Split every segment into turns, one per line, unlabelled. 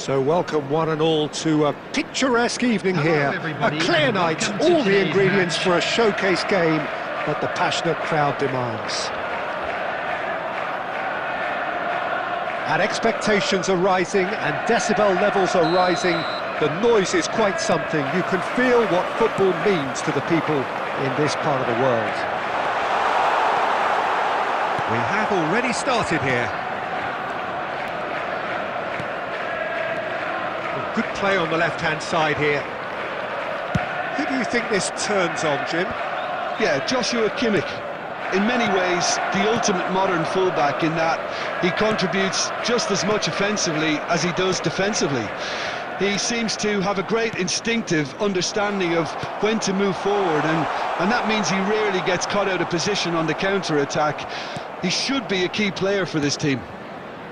So welcome one and all to a picturesque evening here, a clear night, all the ingredients for a showcase game that the passionate crowd demands. And expectations are rising and decibel levels are rising. The noise is quite something. You can feel what football means to the people in this part of the world. We have already started here. Good play on the left-hand side here. Who do you think this turns on, Jim?
Yeah, Joshua Kimmich. In many ways, the ultimate modern fullback in that he contributes just as much offensively as he does defensively. He seems to have a great instinctive understanding of when to move forward, and that means he rarely gets caught out of position on the counter-attack. He should be a key player for this team.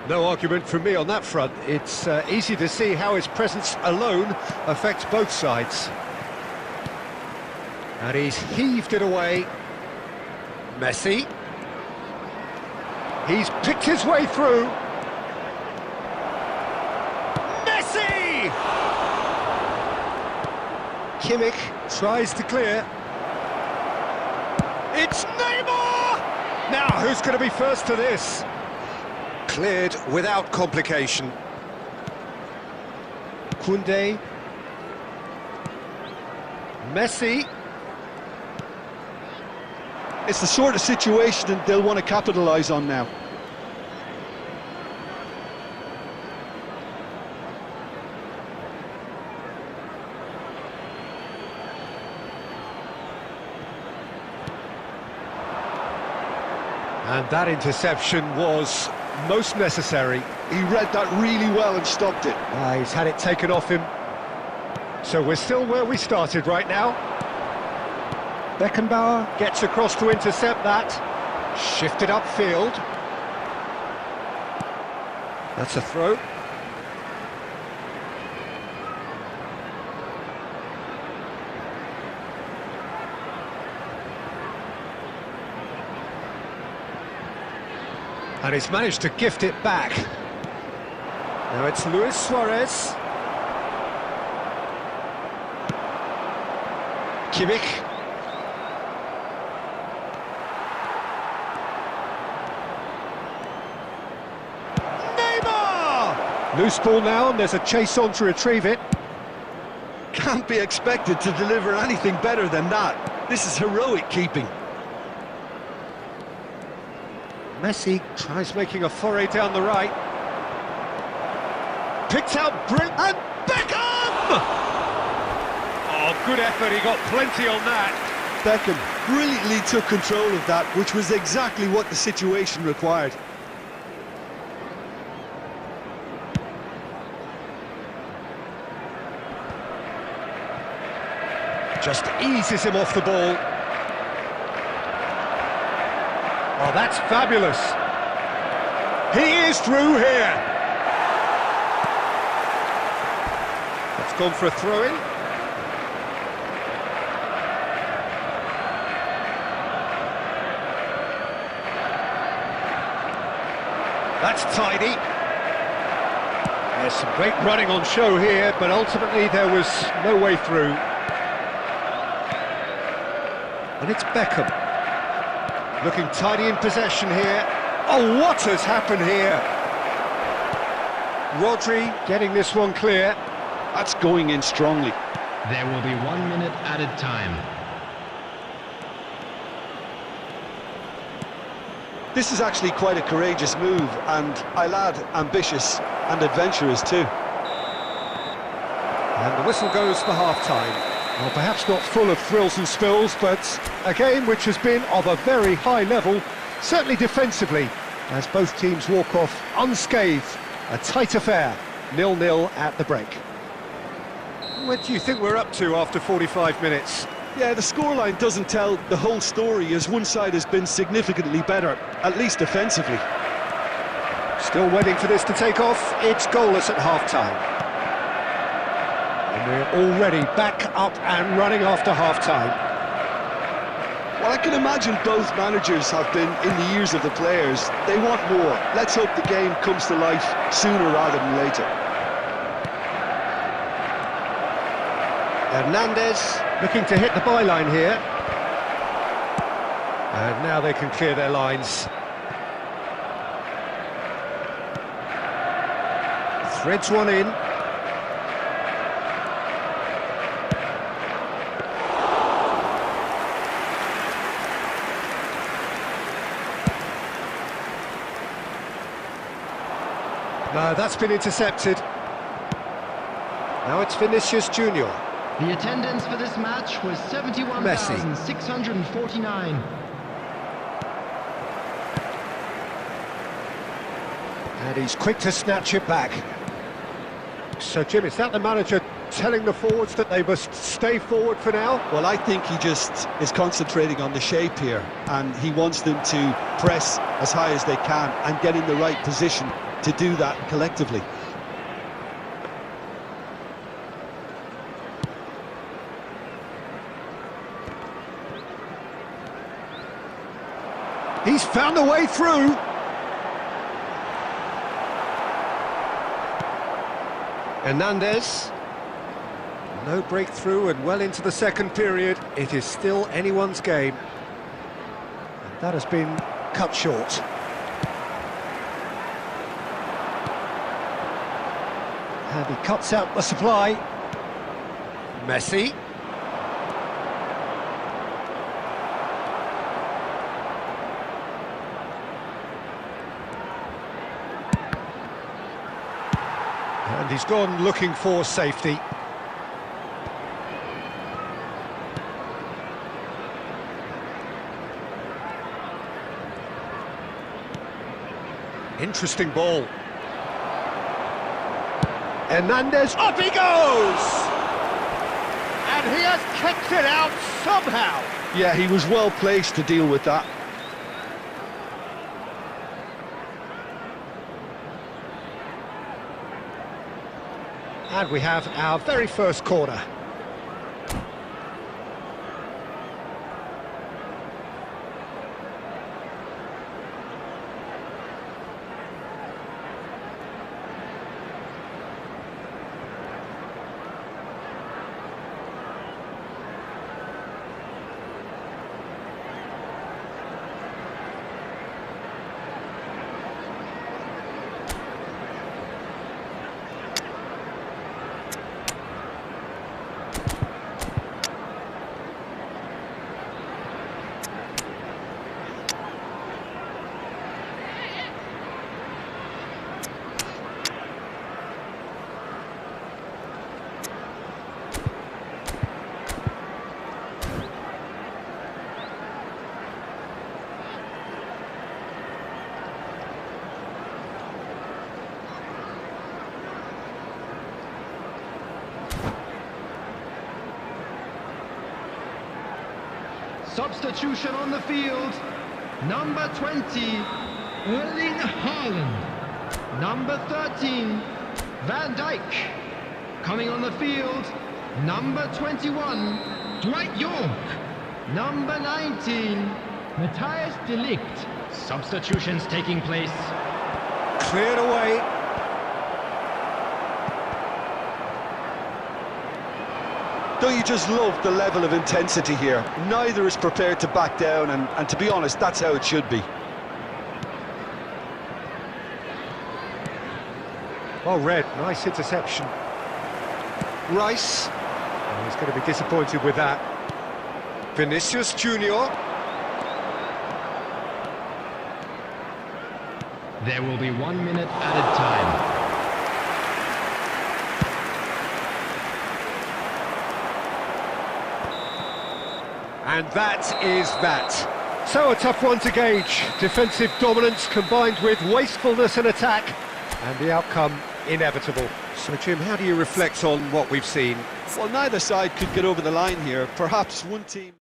No argument from me on that front. It's easy to see how his presence alone affects both sides. And he's heaved it away. Messi. He's picked his way through. Messi! Kimmich tries to clear. It's Neymar! Now, who's going to be first to this? Cleared without complication. Koundé. Messi.
It's the sort of situation that they'll want to capitalise on now.
And that interception was most necessary.
He read that really well and stopped it.
He's had it taken off him. So we're still where we started right now. Beckenbauer gets across to intercept that. Shifted upfield. That's a throw. And he's managed to gift it back. Now it's Luis Suarez. Kimmich. Neymar! Loose ball now, and there's a chase on to retrieve it.
Can't be expected to deliver anything better than that. This is heroic keeping.
Messi tries making a foray down the right. Picked out and Beckham! Oh, good effort, he got plenty on that.
Beckham brilliantly took control of that, which was exactly what the situation required.
Just eases him off the ball. Oh, that's fabulous. He is through here. That's gone for a throw-in. That's tidy. There's some great running on show here, but ultimately there was no way through. And it's Beckham. Looking tidy in possession here. Oh, what has happened here? Rodri getting this one clear.
That's going in strongly.
There will be 1 minute added time.
This is actually quite a courageous move, and I'll add ambitious and adventurous too.
And the whistle goes for half-time. Well, perhaps not full of thrills and spills, but a game which has been of a very high level, certainly defensively, as both teams walk off unscathed. A tight affair, 0-0 at the break. What do you think we're up to after 45 minutes?
Yeah, the scoreline doesn't tell the whole story, as one side has been significantly better, at least defensively.
Still waiting for this to take off. It's goalless at half-time. And we're already back up and running after half-time.
Well, I can imagine both managers have been in the ears of the players. They want more. Let's hope the game comes to life sooner rather than later.
Hernandez looking to hit the byline here. And now they can clear their lines. Threads one in. No, that's been intercepted. Now it's Vinicius Junior.
The attendance for this match was 71,649.
And he's quick to snatch it back. So, Jim, is that the manager telling the forwards that they must stay forward for now?
Well, I think he just is concentrating on the shape here, and he wants them to press as high as they can and get in the right position to do that collectively.
He's found a way through. Hernandez. No breakthrough and well into the second period. It is still anyone's game. And that has been cut short. And he cuts out the supply. Messi. And he's gone looking for safety. Interesting ball. Hernandez, up he goes! And he has kicked it out somehow.
Yeah, he was well placed to deal with that.
And we have our very first corner.
Substitution on the field. Number 20, Erling Haaland. Number 13, Van Dijk. Coming on the field, number 21, Dwight York. Number 19, Matthias de Ligt. Substitutions taking place.
Cleared away.
Don't you just love the level of intensity here? Neither is prepared to back down, and to be honest, that's how it should be.
Well read, nice interception. Rice. Oh, he's going to be disappointed with that. Vinicius Junior.
There will be 1 minute added time.
And that is that. So a tough one to gauge. Defensive dominance combined with wastefulness in attack, and the outcome inevitable. So Jim, how do you reflect on what we've seen?
Well, neither side could get over the line here. Perhaps one team...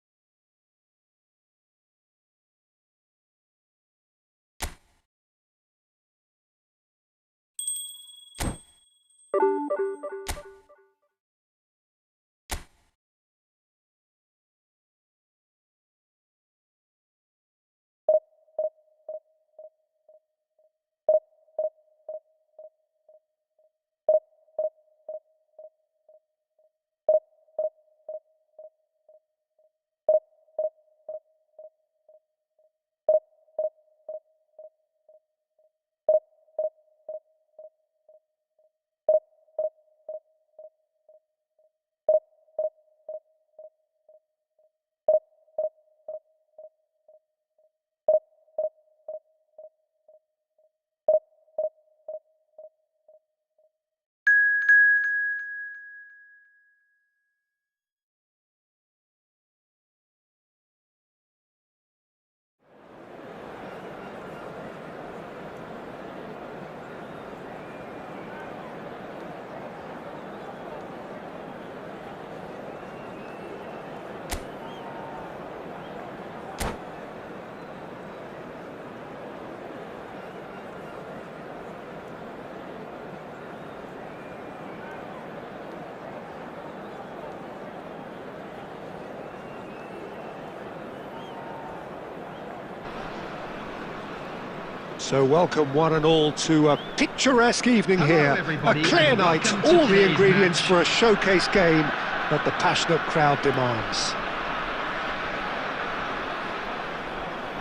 So welcome one and all to a picturesque evening here.
Everybody,
A clear night, all the ingredients for a showcase game that the passionate crowd demands.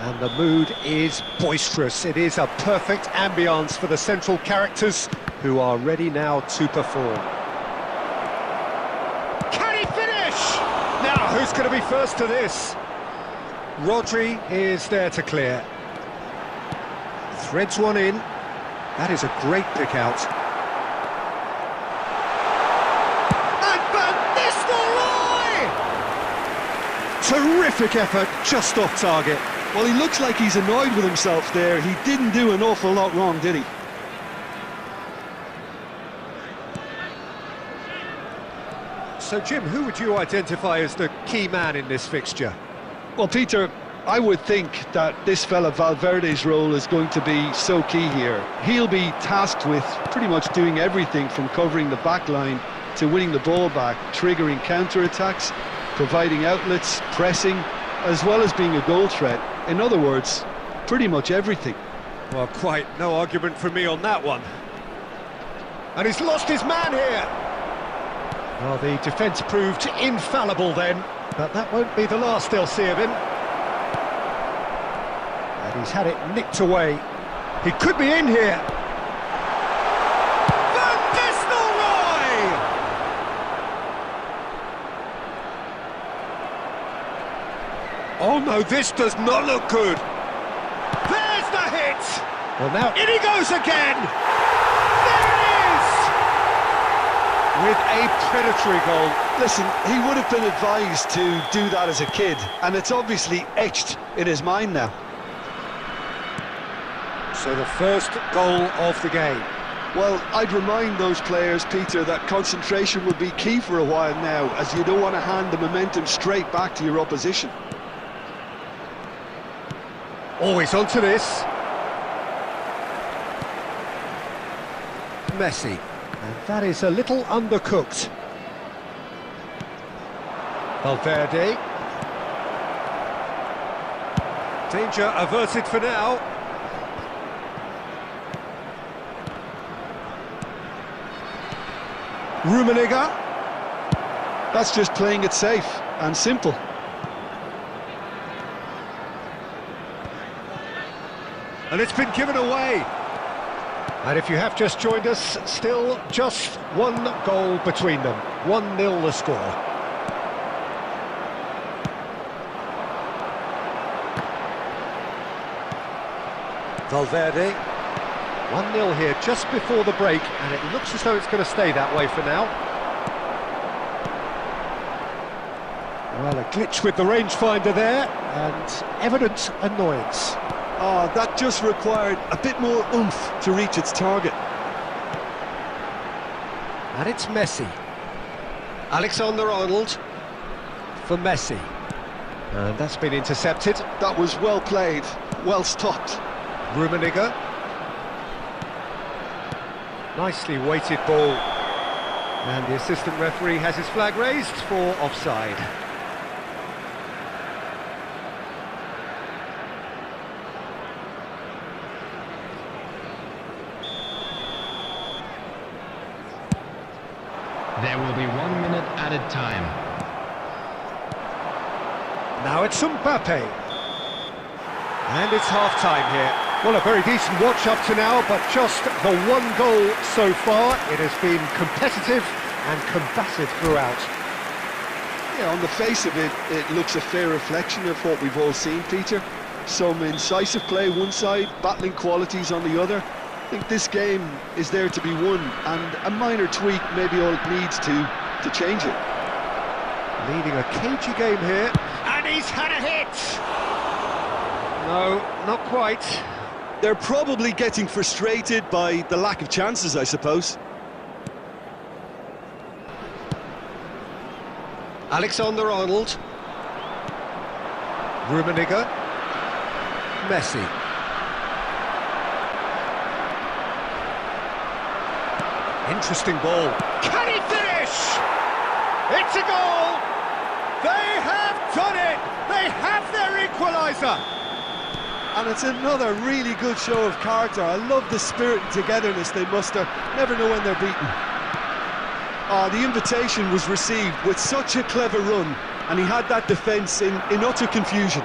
And the mood is boisterous. It is a perfect ambience for the central characters who are ready now to perform. Can he finish? Now, who's going to be first to this? Rodri is there to clear. Threads one in. That is a great pick out. And Van Nistelrooy! Terrific effort, just off target.
Well, he looks like he's annoyed with himself there. He didn't do an awful lot wrong, did he?
So, Jim, who would you identify as the key man in this fixture?
Well, Peter, I would think that this fella Valverde's role is going to be so key here. He'll be tasked with pretty much doing everything from covering the back line to winning the ball back, triggering counter-attacks, providing outlets, pressing, as well as being a goal threat. In other words, pretty much everything.
Well, quite no argument from me on that one. And he's lost his man here. Well, the defence proved infallible then, but that won't be the last they'll see of him. And he's had it nicked away. He could be in here. Van Nistelrooy! Oh no, this does not look good. There's the hit! Well now, in he goes again! There it is! With a predatory goal.
Listen, he would have been advised to do that as a kid, and it's obviously etched in his mind now.
So the first goal of the game.
Well, I'd remind those players, Peter, that concentration will be key for a while now, as you don't want to hand the momentum straight back to your opposition.
Always onto this. Messi. And that is a little undercooked. Valverde. Danger averted for now. Rummenigge.
That's just playing it safe and simple.
And it's been given away. And if you have just joined us, still just one goal between them. 1-0 the score. Valverde. 1-0 here just before the break, and it looks as though it's going to stay that way for now. Well, a glitch with the rangefinder there, and evident annoyance.
Oh, that just required a bit more oomph to reach its target.
And it's Messi. Alexander-Arnold for Messi. And that's been intercepted.
That was well played, well stopped.
Rummenigge. Nicely weighted ball. And the assistant referee has his flag raised for offside.
There will be 1 minute added time.
Now it's Mbappe. And it's half-time here. Well, a very decent watch up to now, but just the one goal so far. It has been competitive and combative throughout.
Yeah, on the face of it, it looks a fair reflection of what we've all seen, Peter. Some incisive play one side, battling qualities on the other. I think this game is there to be won, and a minor tweak may be all it needs to change it.
Leading a cagey game here, and he's had a hit! No, not quite.
They're probably getting frustrated by the lack of chances, I suppose.
Alexander-Arnold. Rummenigge. Messi. Interesting ball. Can he finish? It's a goal! They have done it! They have their equaliser!
And it's another really good show of character. I love the spirit and togetherness they muster. Never know when they're beaten. Oh, the invitation was received with such a clever run, and he had that defence in utter confusion.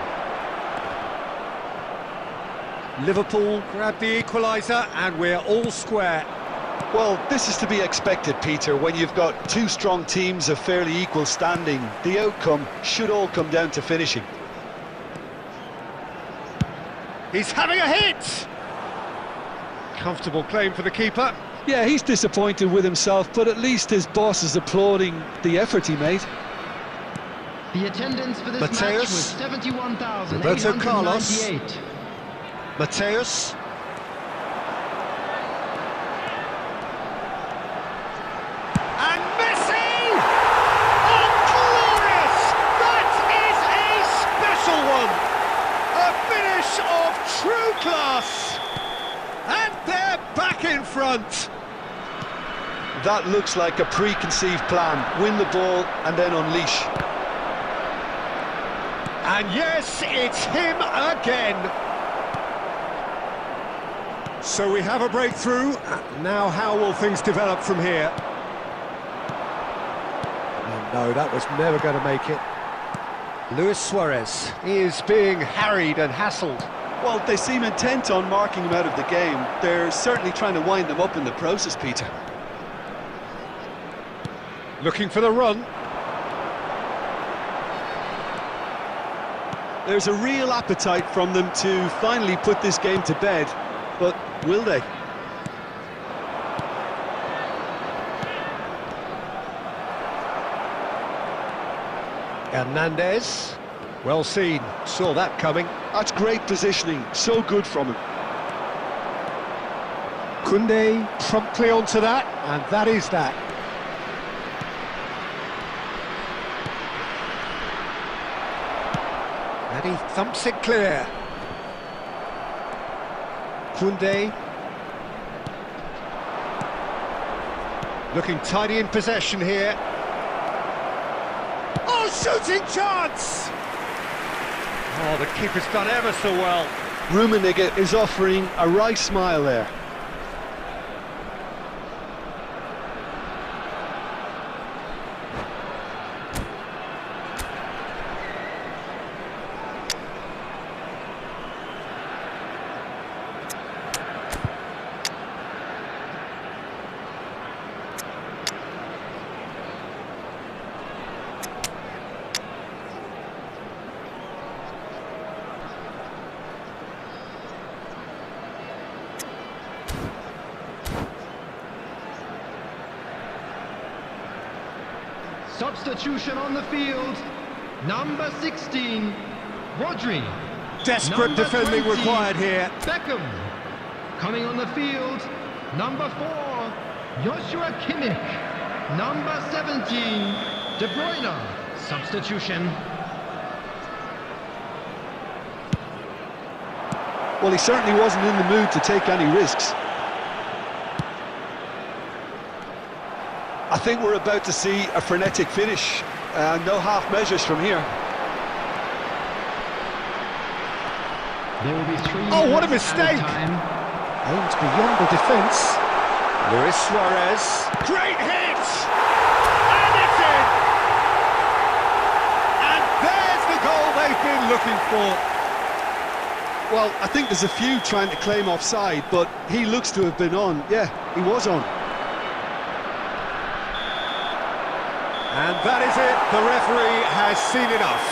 Liverpool grab the equaliser, and we're all square.
Well, this is to be expected, Peter. When you've got two strong teams of fairly equal standing, the outcome should all come down to finishing.
He's having a hit! Comfortable claim for the keeper.
Yeah, he's disappointed with himself, but at least his boss is applauding the effort he made.
The attendance for this
Mateus.
match was 71,898.
Roberto Carlos. Mateus. And Messi! Oh, glorious! That is a special one! A finish of true class! And they're back in front!
That looks like a preconceived plan. Win the ball and then unleash.
And yes, it's him again! So we have a breakthrough. Now how will things develop from here? Oh, no, that was never going to make it. Luis Suarez is being harried and hassled.
Well, they seem intent on marking him out of the game. They're certainly trying to wind them up in the process, Peter.
Looking for the run.
There's a real appetite from them to finally put this game to bed, but will they?
Hernandez, well seen, saw that coming.
That's great positioning, so good from him.
Koundé promptly onto that, and that is that. And he thumps it clear. Koundé. Looking tidy in possession here. Oh, shooting chance! Oh, the keeper's done ever so well.
Rummenigge is offering a wry smile there.
Substitution on the field. Number 16, Rodri.
Desperate
Number
defending
20,
required here.
Beckham. Coming on the field, number 4, Joshua Kimmich. Number 17, De Bruyne. Substitution.
Well, he certainly wasn't in the mood to take any risks. I think we're about to see a frenetic finish. No half measures from here.
There will be 3
Oh, what a
minutes
mistake!
added time.
Aimed beyond the defence. Luis Suarez. Great hit! And it's in! And there's the goal they've been looking for.
Well, I think there's a few trying to claim offside, but he looks to have been on. Yeah, he was on.
And that is it. The referee has seen enough.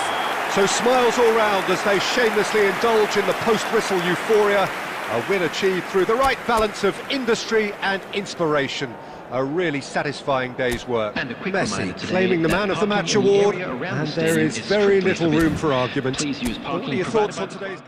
So smiles all round as they shamelessly indulge in the post-whistle euphoria. A win achieved through the right balance of industry and inspiration. A really satisfying day's work.
And a quick
Messi
reminder today
claiming the
that
Man of the
parking
Match
in the
award,
area around
and
the
there
stadium
is
is
very
strictly
little room
forbidden.
for argument.
Please use
What
parking
are your
provided
thoughts on
by-
today's...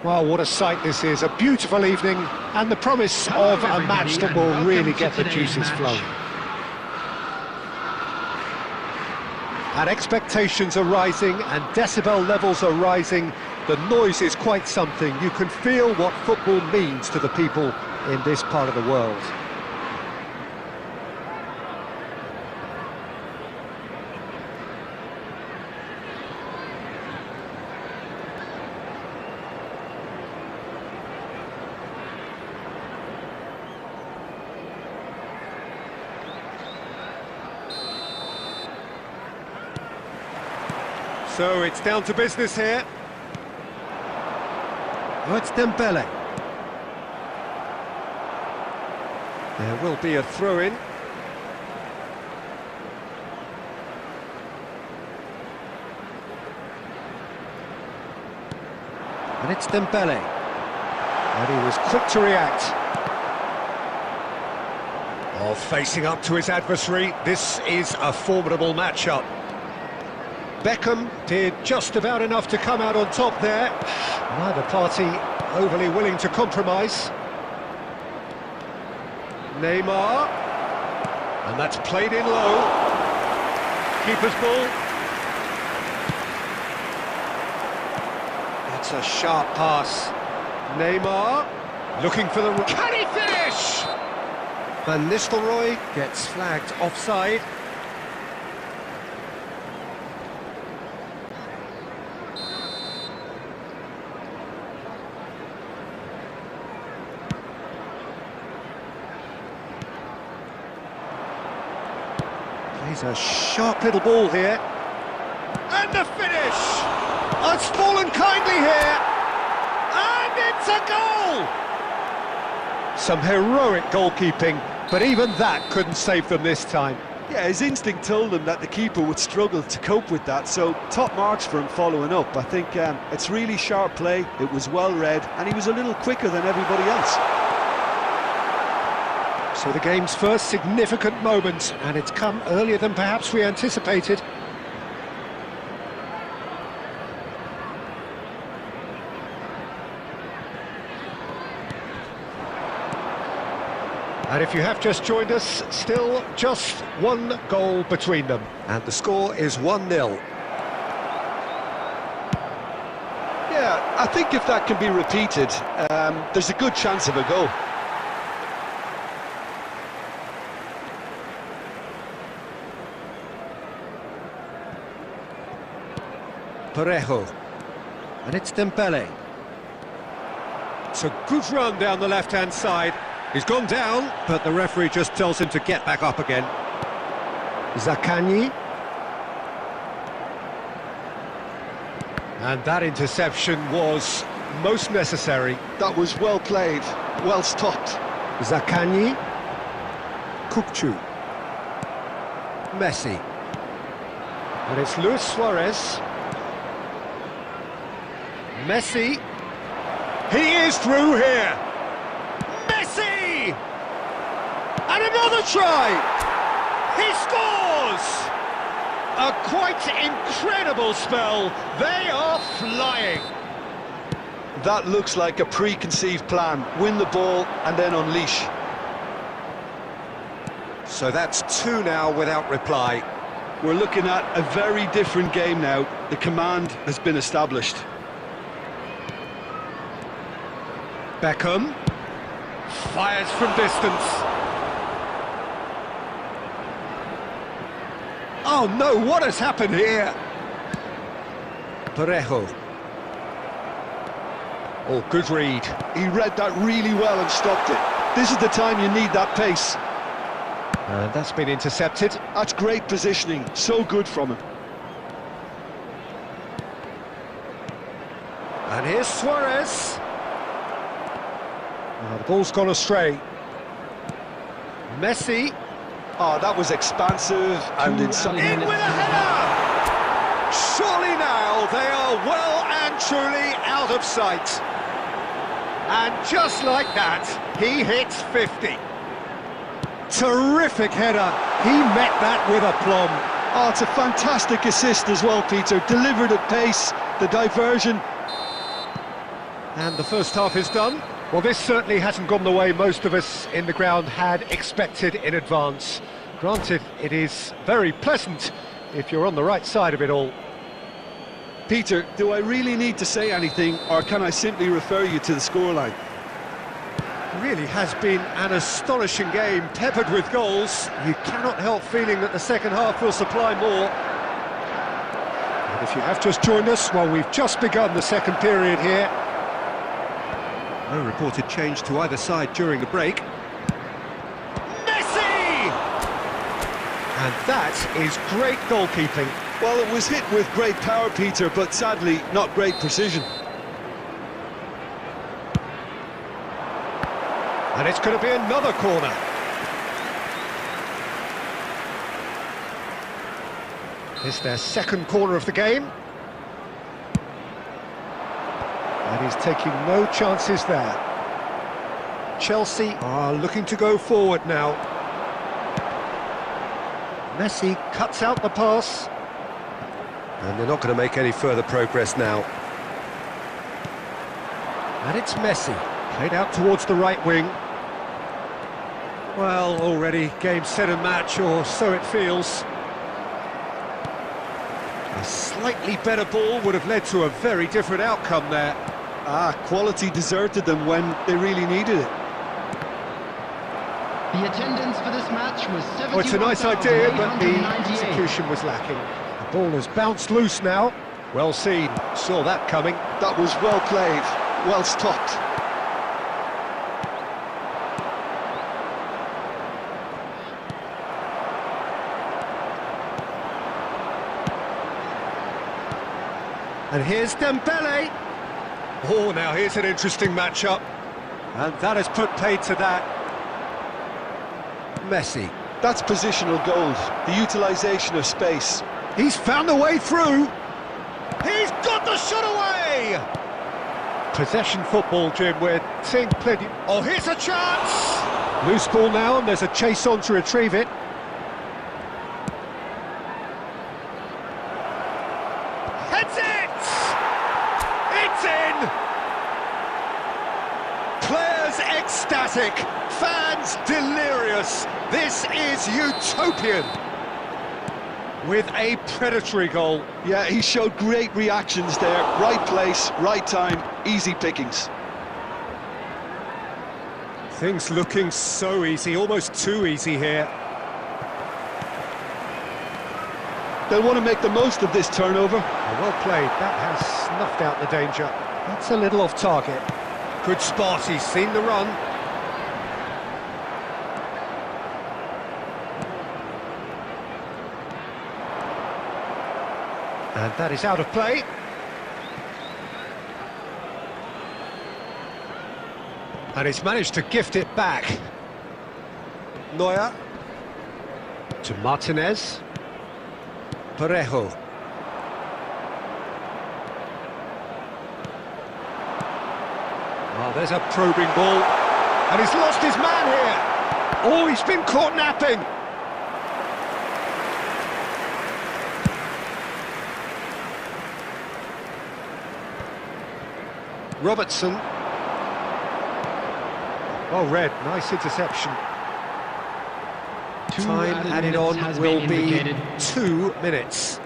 Well, what a sight this is. A beautiful evening and the promise of a match that will really get the juices flowing. And expectations are rising and decibel levels are rising. The noise is quite something. You can feel what football means to the people in this part of the world. So it's down to business here. Oh, it's Dembele. There will be a throw-in. And it's Dembele. And he was quick to react. Oh, facing up to his adversary, this is a formidable matchup. Beckham did just about enough to come out on top there. Neither party overly willing to compromise. Neymar. And that's played in low. Keeper's ball. That's a sharp pass. Neymar. Looking for the... Can he finish? Van Nistelrooy gets flagged offside. He's a sharp little ball here. And the finish! Oh, it's fallen kindly here. And it's a goal! Some heroic goalkeeping, but even that couldn't save them this time.
Yeah, his instinct told him that the keeper would struggle to cope with that, so top marks for him following up. I think it's really sharp play, it was well read, and he was a little quicker than everybody else.
So the game's first significant moment, and it's come earlier than perhaps we anticipated. And if you have just joined us, still just one goal between them. And the score is 1-0.
Yeah, I think if that can be repeated, there's a good chance of a goal.
Parejo. And it's Dembele. It's a good run down the left-hand side. He's gone down, but the referee just tells him to get back up again. Zaccagni. And that interception was most necessary.
That was well played, well stopped.
Zaccagni. Kukçu. Messi. And it's Luis Suarez. Messi. He is through here. Messi! And another try! He scores! A quite incredible spell. They are flying.
That looks like a preconceived plan. Win the ball and then unleash.
So that's 2 now without reply.
We're looking at a very different game now. The command has been established.
Beckham fires from distance. Oh no, what has happened here? Parejo. Oh, good read.
He read that really well and stopped it. This is the time you need that pace.
And that's been intercepted.
That's great positioning, so good from him.
And here's Suarez. Oh, the ball's gone astray. Messi.
Oh, that was expansive and inside.
In with a header! Surely now they are well and truly out of sight. And just like that, he hits 50. Terrific header. He met that with aplomb.
Oh, it's a fantastic assist as well, Peter. Delivered at pace, the diversion.
And the first half is done. Well, this certainly hasn't gone the way most of us in the ground had expected in advance. Granted, it is very pleasant if you're on the right side of it all.
Peter, do I really need to say anything, or can I simply refer you to the scoreline?
It really has been an astonishing game, peppered with goals. You cannot help feeling that the second half will supply more. And if you have just joined us, well, we've just begun the second period here. No reported change to either side during the break. Messi! And that is great goalkeeping.
Well, it was hit with great power, Peter, but sadly, not great precision.
And it's going to be another corner. It's their second corner of the game. And he's taking no chances there. Chelsea are looking to go forward now. Messi cuts out the pass. And they're not going to make any further progress now. And it's Messi, played out towards the right wing. Well, already game, set and match, or so it feels. A slightly better ball would have led to a very different outcome there.
Quality deserted them when they really needed it.
The attendance for this match was 71,899.
Oh, it's a nice idea, but the execution was lacking. The ball has bounced loose now. Well seen, saw that coming.
That was well played, well stopped.
And here's Dembele. Oh, now here's an interesting matchup. And that has put paid to that. Messi.
That's positional gold, the utilisation of space.
He's found the way through. He's got the shot away. Possession football, Jim, we're seeing plenty. Oh, here's a chance. Loose ball now, and there's a chase on to retrieve it. Heads it! It's in! Players ecstatic, fans delirious. This is utopian. With a predatory goal.
Yeah, he showed great reactions there. Right place, right time, easy pickings.
Things looking so easy, almost too easy here.
They'll want to make the most of this turnover.
Well played, that has snuffed out the danger. That's a little off target. Good spot, he's seen the run. And that is out of play. And he's managed to gift it back. Neuer. To Martinez. Parejo. Oh, there's a probing ball. And he's lost his man here. Oh, he's been caught napping. Robertson. Well read, nice interception. Time added on will be 2 minutes.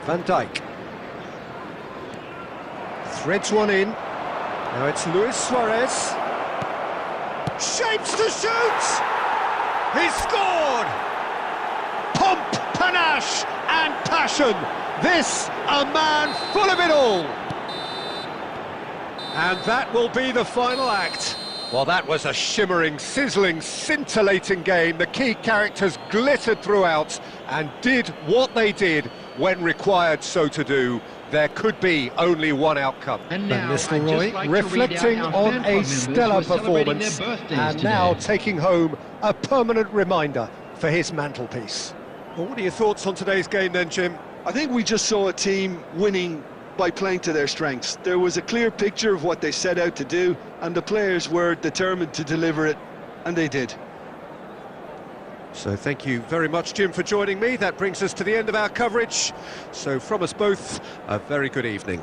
Van Dijk. Threads one in. Now it's Luis Suarez. Shapes to shoot! He's scored! Pomp, panache and passion. This, a man full of it all. And that will be the final act. Well, that was a shimmering, sizzling, scintillating game. The key characters glittered throughout and did what they did when required so to do. There could be only one outcome.
And now,
Nistelrooy reflecting on a stellar performance and now taking home a permanent reminder for his mantelpiece. Well, what are your thoughts on today's game then, Jim?
I think we just saw a team winning by playing to their strengths. There was a clear picture of what they set out to do, and the players were determined to deliver it, and they did.
So thank you very much, Jim, for joining me. That brings us to the end of our coverage. So from us both, a very good evening.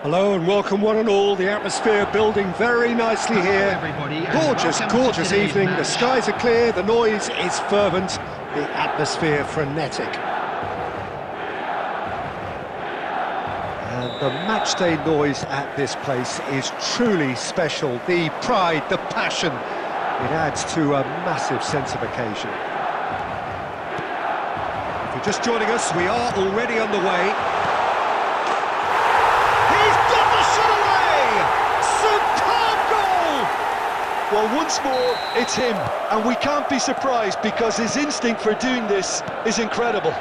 Hello and welcome one and all. The atmosphere building very nicely here.
Everybody, and
Gorgeous,
welcome to
gorgeous
today's
evening. The
match.
skies are clear, the noise is fervent, the atmosphere frenetic. And the matchday noise at this place is truly special. The pride, the passion, it adds to a massive sense of occasion. If you're just joining us, we are already on the way.
Well, once more, it's him, and we can't be surprised because his instinct for doing this is incredible.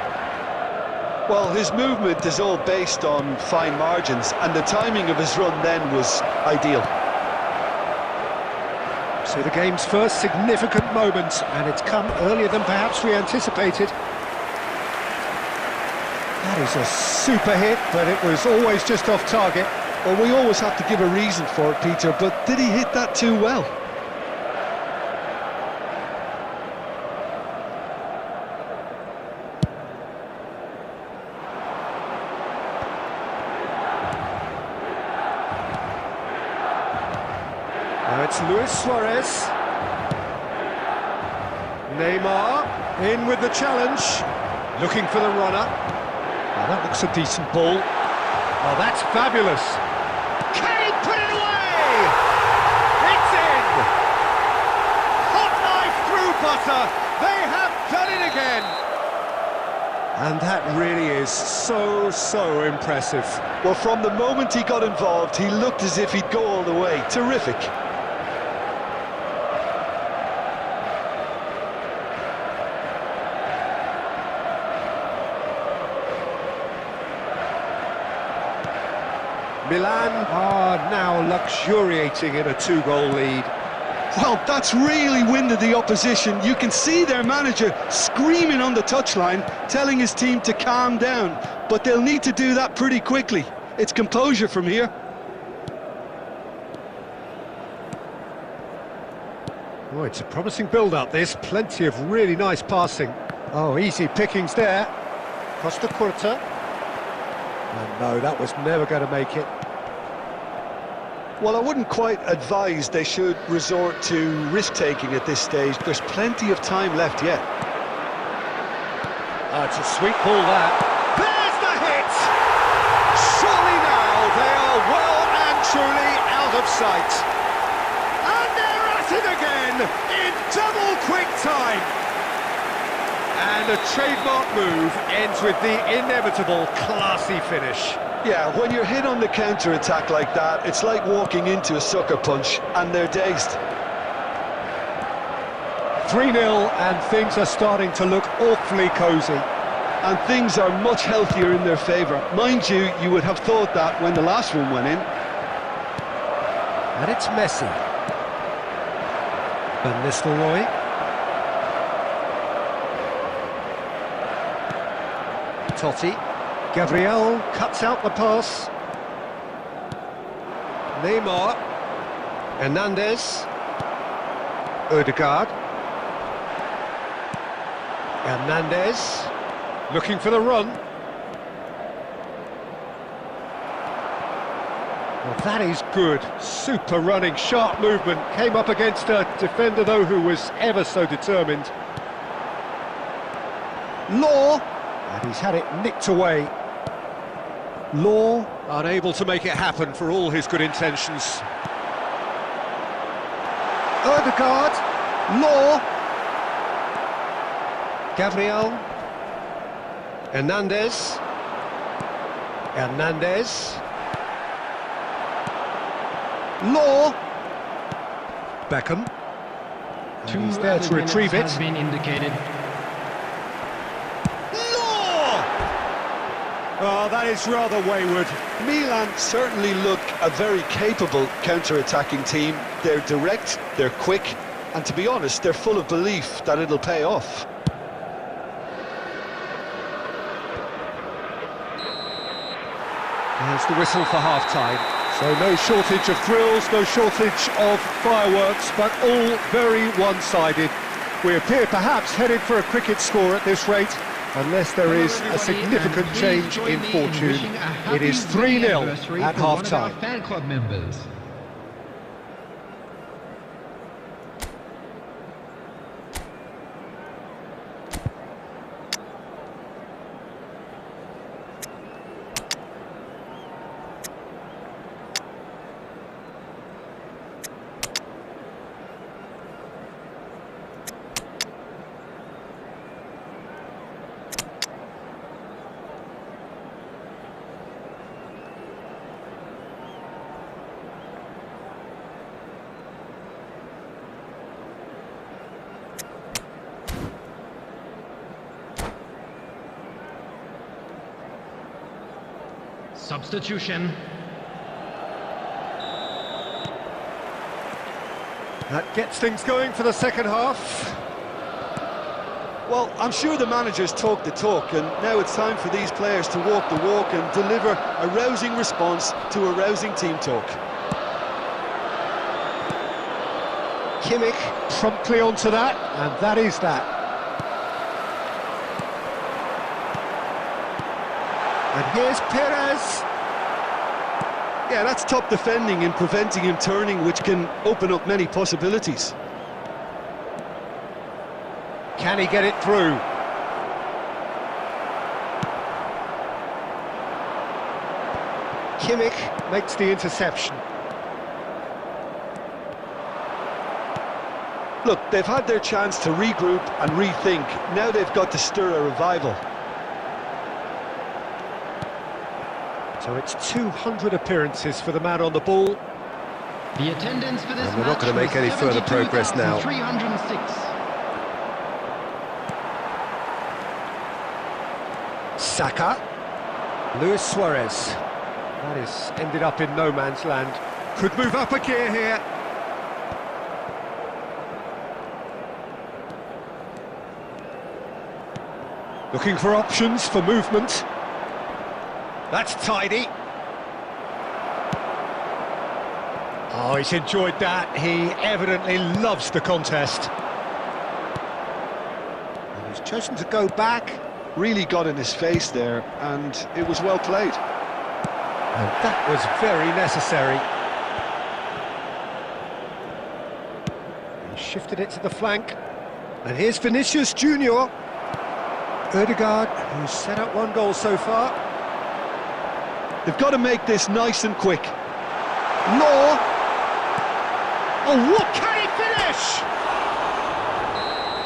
Well, his movement is all based on fine margins, and the timing of his run then was ideal.
So the game's first significant moment, and it's come earlier than perhaps we anticipated. That is a super hit, but it was always just off target.
Well, we always have to give a reason for it, Peter, but did he hit that too well?
Now it's Luis Suarez. Neymar in with the challenge, looking for the runner. Now that looks a decent ball. Oh, that's fabulous. Can he put it away? It's in! Hot knife through butter. They have done it again. And that really is so impressive.
Well, from the moment he got involved, he looked as if he'd go all the way. Terrific.
Milan are now luxuriating in a two-goal lead.
Well, that's really winded the opposition. You can see their manager screaming on the touchline, telling his team to calm down. But they'll need to do that pretty quickly. It's composure from here.
Oh, it's a promising build-up, this. Plenty of really nice passing. Oh, easy pickings there. Costa Curta. And no, that was never going to make it.
Well, I wouldn't quite advise they should resort to risk-taking at this stage. There's plenty of time left yet.
Oh, it's a sweet ball, that. There's the hit! Surely now they are well and truly out of sight. And they're at it again in double quick time. And a trademark move ends with the inevitable classy finish.
Yeah, when you're hit on the counter-attack like that, it's like walking into a sucker punch, and they're dazed.
3-0, and things are starting to look awfully cosy.
And things are much healthier in their favour. Mind you, you would have thought that when the last one went in.
And it's Messi. Van Nistelrooy. Totti. Gabriel cuts out the pass. Neymar. Hernandez. Odegaard. Hernandez. Looking for the run. Well, that is good. Super running, sharp movement. Came up against a defender, though, who was ever so determined. Law. And he's had it nicked away. Law unable to make it happen for all his good intentions. Odegaard. Law. Gabriel. Hernandez. Hernandez. Law. Beckham. And he's there to retrieve it.
Has been indicated.
Law! Oh, that is rather wayward.
Milan certainly look a very capable counter-attacking team. They're direct, they're quick, and to be honest, they're full of belief that it'll pay off.
There's the whistle for half-time. So no shortage of thrills, no shortage of fireworks, but all very one-sided. We appear perhaps headed for a cricket score at this rate, unless there is a significant change in fortune. It is 3-0 at half-time.
Fan club members. Substitution.
That gets things going for the second half.
Well, I'm sure the managers talk the talk, and now it's time for these players to walk the walk and deliver a rousing response to a rousing team talk.
Kimmich promptly onto that, and that is that. And here's Perez.
Yeah, that's top defending and preventing him turning, which can open up many possibilities.
Can he get it through? Kimmich makes the interception.
Look, they've had their chance to regroup and rethink. Now they've got to stir a revival.
So it's 200 appearances for the man on the ball.
The attendance for this
And we're not going to make any further progress now.
306.
Saka. Luis Suarez. That is ended up in no man's land. Could move up a gear here. Looking for options for movement. That's tidy. Oh, he's enjoyed that. He evidently loves the contest. And he's chosen to go back.
Really got in his face there, and it was well played.
And that was very necessary. He shifted it to the flank. And here's Vinicius Junior. Odegaard, who's set up one goal so far.
They've got to make this nice and quick.
Law. Oh, what can he finish?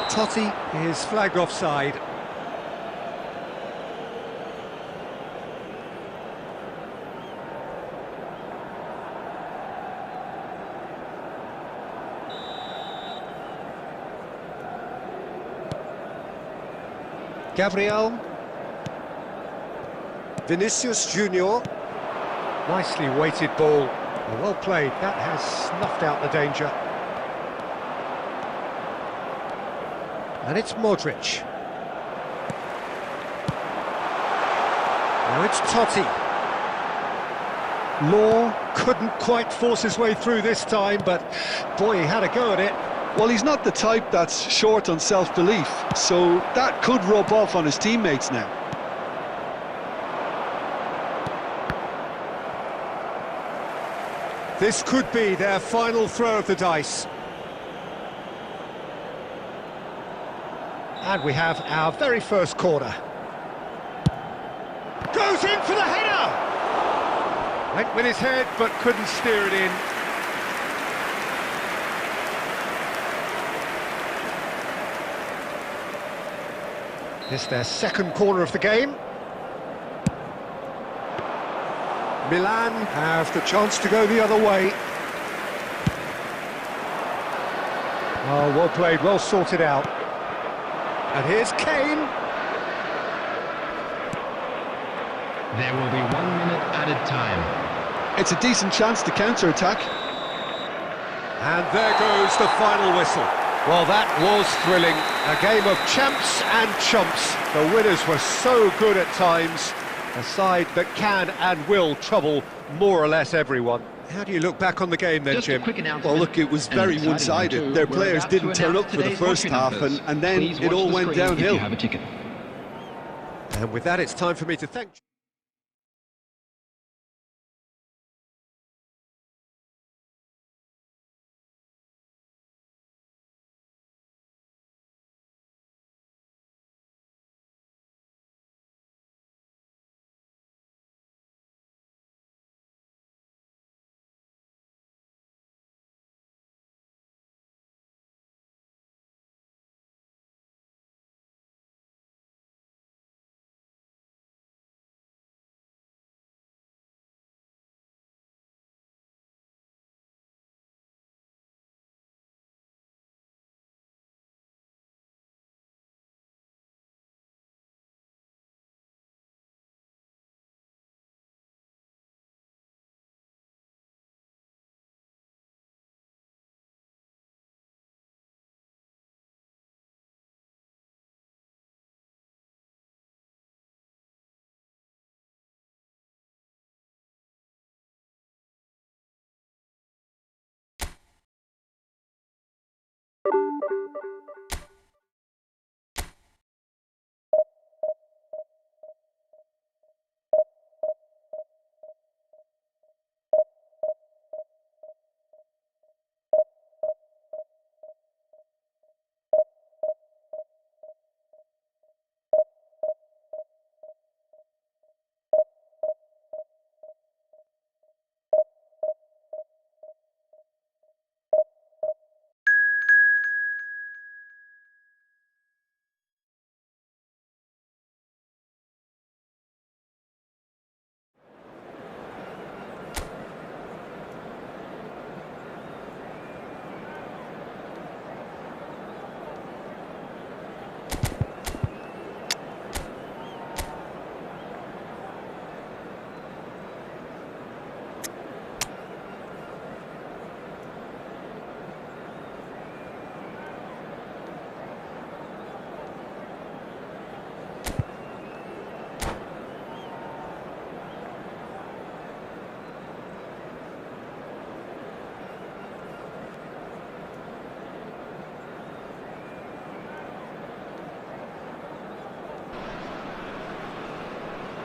Totti is flagged offside. Gabriel. Vinicius Junior. Nicely weighted ball. Well played. That has snuffed out the danger. And it's Modric. Now it's Totti. Law couldn't quite force his way through this time, but boy, he had a go at it.
Well, he's not the type that's short on self-belief, so that could rub off on his teammates now.
This could be their final throw of the dice. And we have our very first corner. Goes in for the header! Went with his head, but couldn't steer it in. This is their second corner of the game. Milan have the chance to go the other way. Oh, well played, well sorted out. And here's Kane.
There will be 1 minute added time.
It's a decent chance to counter-attack.
And there goes the final whistle. Well, that was thrilling. A game of champs and chumps. The winners were so good at times. A side that can and will trouble more or less everyone. How do you look back on the game then,
Just a
Jim?
quick announcement.
Well, look, it was very one-sided. Their players didn't turn up for the first half, and then it all went downhill.
And with that, it's time for me to thank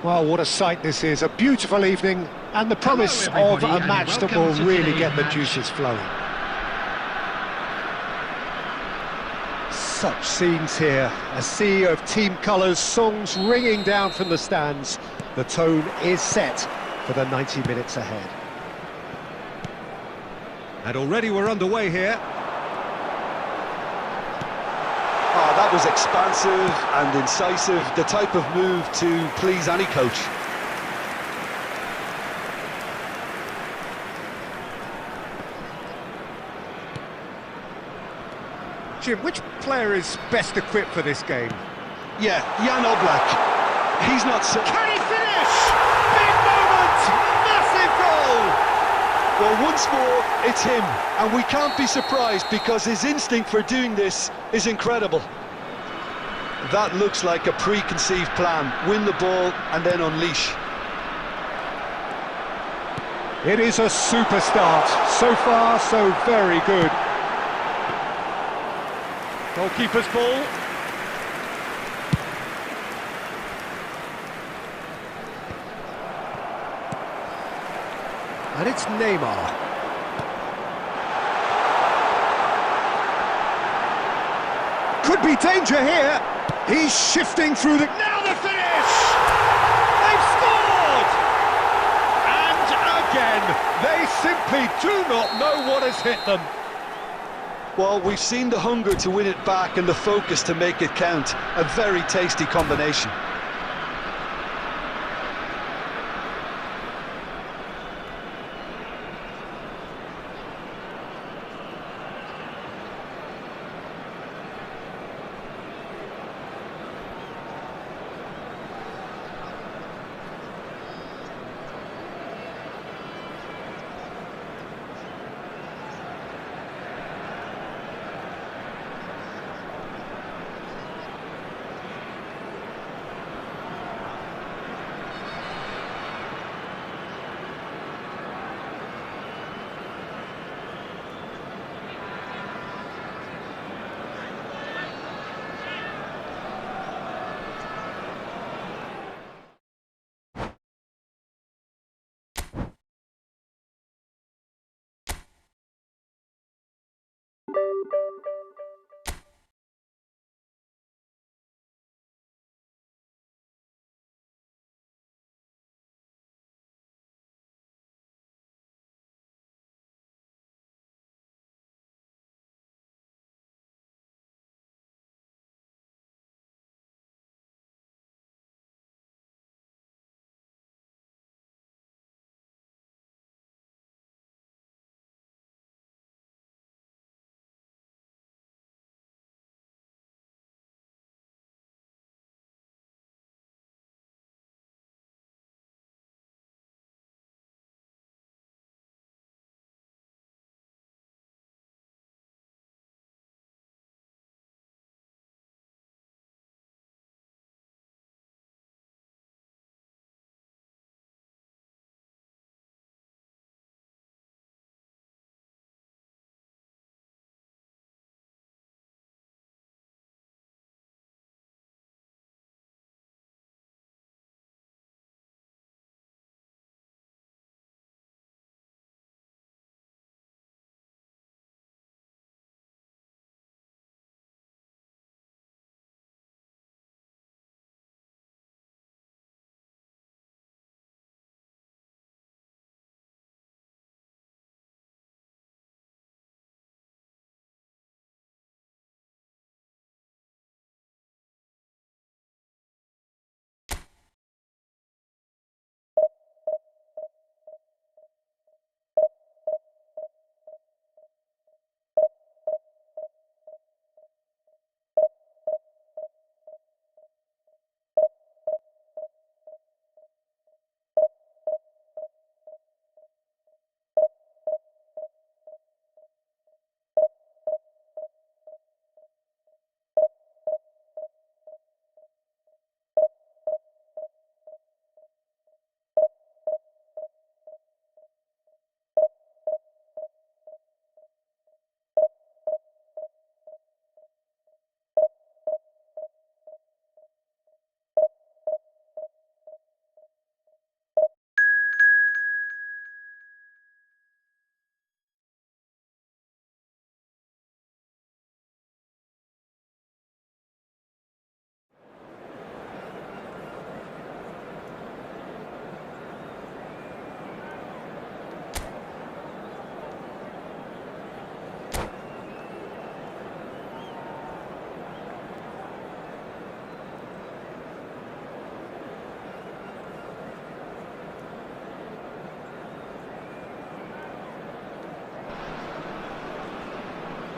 Well, what a sight this is. A beautiful evening and the promise
Hello,
of a
everybody,
match
and
that will
welcome to
really
today's
get the
match.
juices flowing. Such scenes here. A sea of team colours, songs ringing down from the stands. The tone is set for the 90 minutes ahead. And already we're underway here.
Oh, that was expansive and incisive, the type of move to please any coach.
Jim, which player is best equipped for this game?
Yeah, Jan Oblak. He's not so...
Can he finish? Big moment! Massive goal!
Well, once more, it's him, and we can't be surprised because his instinct for doing this is incredible. That looks like a preconceived plan. Win the ball and then unleash.
It is a super start. So far, so very good. Goalkeeper's ball. And it's Neymar. Could be danger here. He's shifting through the... Now the finish! They've scored! And again, they simply do not know what has hit them.
Well, we've seen the hunger to win it back and the focus to make it count. A very tasty combination.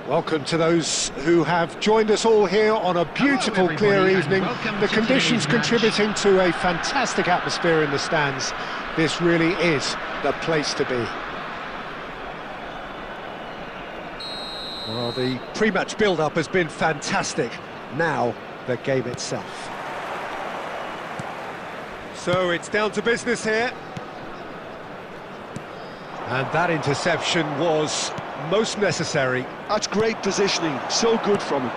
Welcome to those who have joined us all here on a beautiful, clear evening. The conditions contributing to a fantastic atmosphere in the stands. This really is the place to be. Well, the pre-match build-up has been fantastic. Now, the game itself. So it's down to business here. And that interception was most necessary.
That's great positioning, so good from him.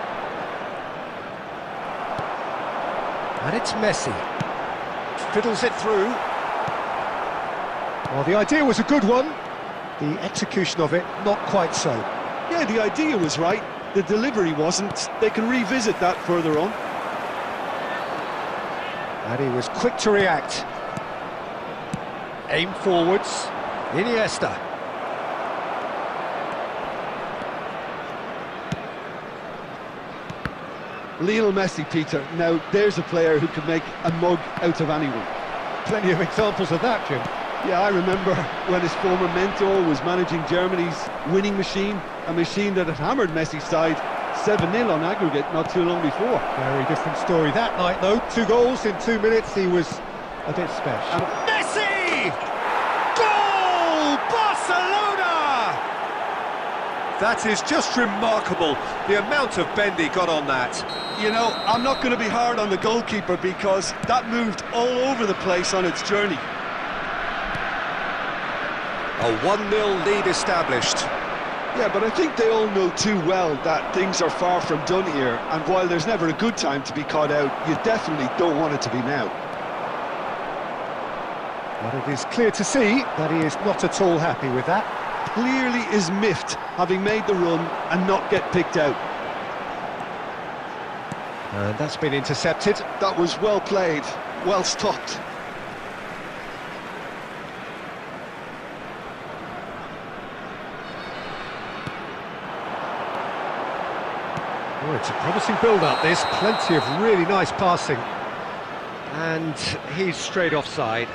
And it's Messi. Fiddles it through. Well, the idea was a good one. The execution of it, not quite so.
Yeah, the idea was right. The delivery wasn't. They can revisit that further on.
And he was quick to react. Aim forwards. Iniesta.
Lionel Messi, Peter. Now, there's a player who can make a mug out of anyone.
Plenty of examples of that, Jim.
Yeah, I remember when his former mentor was managing Germany's winning machine, a machine that had hammered Messi's side 7-0 on aggregate not too long before.
Very different story that night, though. 2 goals in 2 minutes, he was a bit special. Messi! Goal! Barcelona! That is just remarkable, the amount of bend he got on that.
You know, I'm not going to be hard on the goalkeeper because that moved all over the place on its journey.
A 1-0 lead established.
Yeah, but I think they all know too well that things are far from done here, and while there's never a good time to be caught out, you definitely don't want it to be now.
But it is clear to see that he is not at all happy with that.
Clearly is miffed, having made the run and not get picked out.
And that's been intercepted.
That was well played, well stopped.
Oh, it's a promising build-up, this. Plenty of really nice passing. And he's straight offside.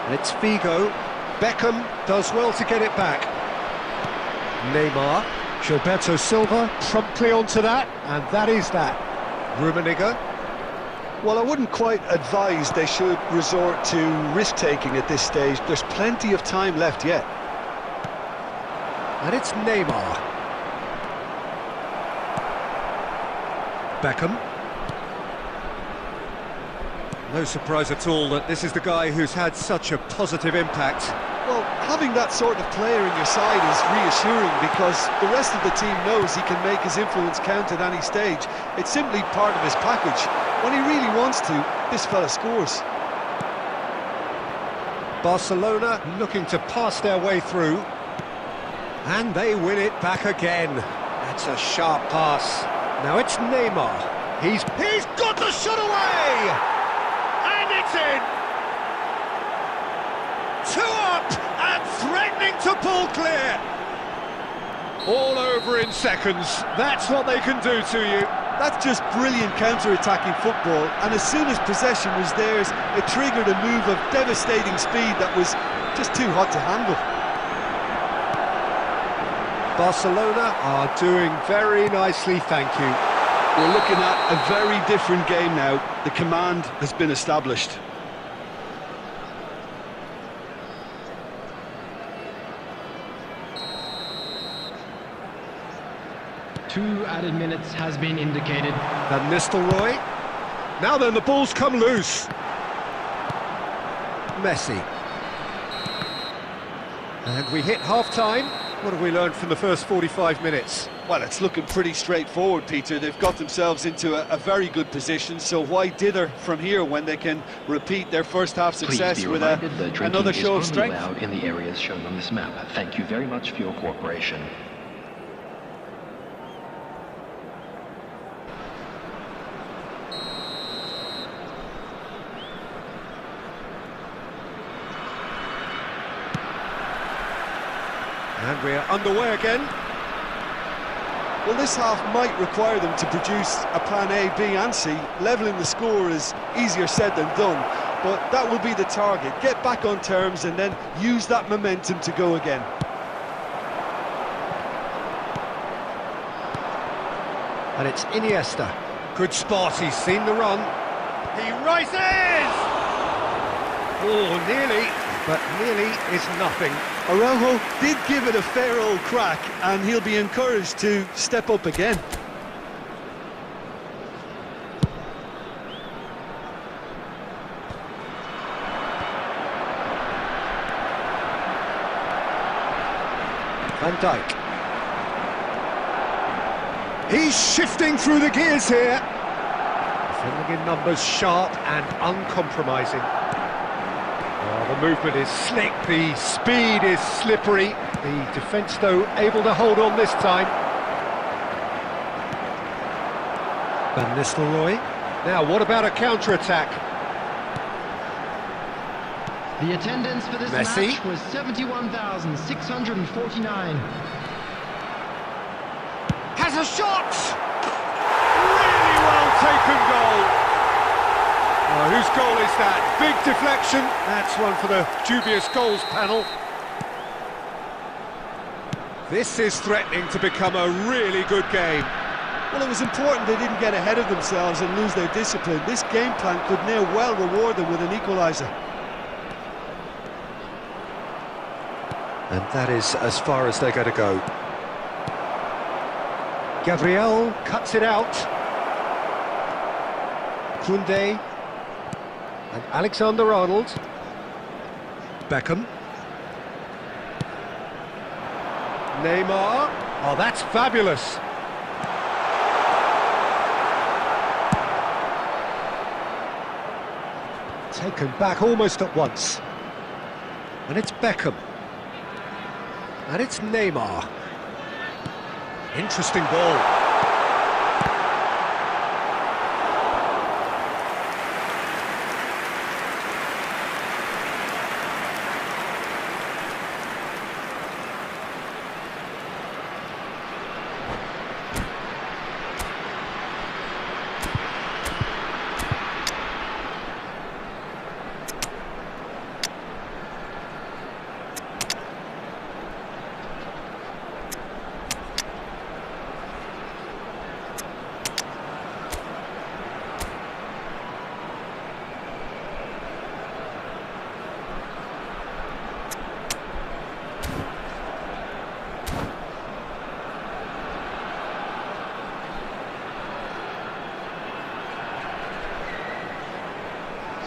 It's Figo. Beckham does well to get it back. Neymar. Gilberto Silva promptly onto that, and that is that. Rummenigge.
Well, I wouldn't quite advise they should resort to risk-taking at this stage. There's plenty of time left yet.
And it's Neymar. Beckham. No surprise at all that this is the guy who's had such a positive impact.
Well, having that sort of player in your side is reassuring because the rest of the team knows he can make his influence count at any stage. It's simply part of his package. When he really wants to, this fella scores.
Barcelona looking to pass their way through. And they win it back again. That's a sharp pass. Now it's Neymar. He's got the shot away! And it's in! 2 up and threatening to pull clear. All over in seconds. That's what they can do to you.
That's just brilliant counter-attacking football, and as soon as possession was theirs, it triggered a move of devastating speed that was just too hot to handle.
Barcelona are doing very nicely, thank you.
We're looking at a very different game now. The command has been established.
Two added minutes has been indicated.
Van Nistelrooy. Now then, the ball's come loose. Messi. And we hit half-time. What have we learned from the first 45 minutes?
Well, it's looking pretty straightforward, Peter. They've got themselves into a very good position, so why dither from here when they can repeat their first half success with another show of strength?
Allowed in the areas shown on this map. Thank you very much for your cooperation.
And we're underway again.
Well, this half might require them to produce a plan A, B and C. Levelling the score is easier said than done, but that will be the target. Get back on terms and then use that momentum to go again.
And it's Iniesta. Good spot, he's seen the run. He rises! Oh, nearly, but nearly is nothing.
Araujo did give it a fair old crack, and he'll be encouraged to step up again.
Van Dijk. He's shifting through the gears here. Filling in numbers, sharp and uncompromising. Oh, the movement is slick, the speed is slippery. The defence, though, able to hold on this time. Van Nistelrooy. Now, what about a counter-attack?
The attendance for this
Messi.
match was 71,649.
Has a shot! Really well taken goal. Oh, whose goal is that? Big deflection. That's one for the dubious goals panel. This is threatening to become a really good game.
Well, it was important they didn't get ahead of themselves and lose their discipline. This game plan could now well reward them with an equaliser.
And that is as far as they're going to go. Gabriel cuts it out. Koundé. And Alexander-Arnold. Beckham. Neymar. Oh, that's fabulous. Taken back almost at once. And it's Beckham. And it's Neymar. Interesting ball.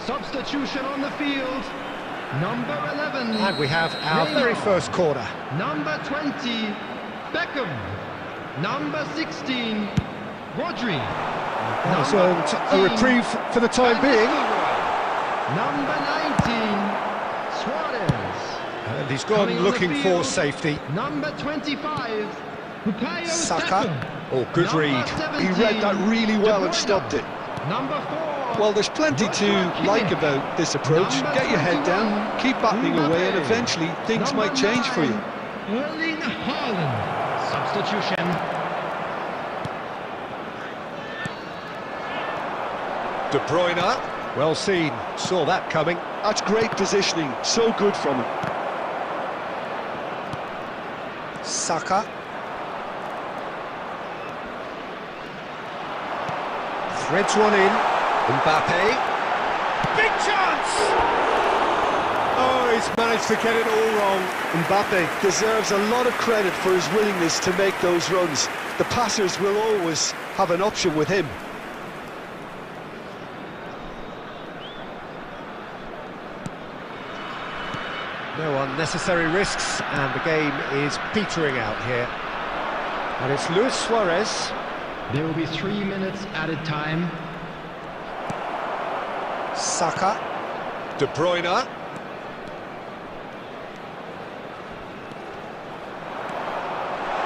Substitution on the field. Number 11.
And we have our
Neymar.
very first corner.
Number 20, Beckham. Number 16, Rodri.
Has earned a reprieve for the time being.
Number 19, Suarez.
And he's gone looking for safety.
Number 25, Bukayo
Saka. Oh, good
Number
read.
17,
He read that really well and
De Bruyne.
stopped it.
Number 4.
Well, there's plenty to like about this approach. Get your head down, keep battling away, and eventually things might change for you.
Erling Haaland. Substitution.
De Bruyne. Well seen. Saw that coming.
That's great positioning, so good from him.
Saka. Threads one in. Mbappe. Big chance! Oh, he's managed to get it all wrong.
Mbappe deserves a lot of credit for his willingness to make those runs. The passers will always have an option with him.
No unnecessary risks, and the game is petering out here. And it's Luis Suarez.
There will be 3 minutes added time.
Saka. De Bruyne.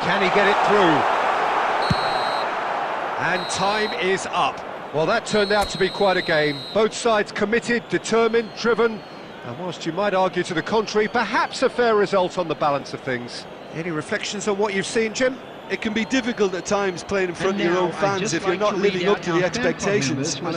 Can he get it through? And time is up. Well, that turned out to be quite a game. Both sides committed, determined, driven. And whilst you might argue to the contrary, perhaps a fair result on the balance of things. Any reflections on what you've seen, Jim?
It can be difficult at times playing in front
And
of your
now
own
I'd
fans
just
if you're
like
not
to read
living
out
up to
our
the
fan club
expectations.
members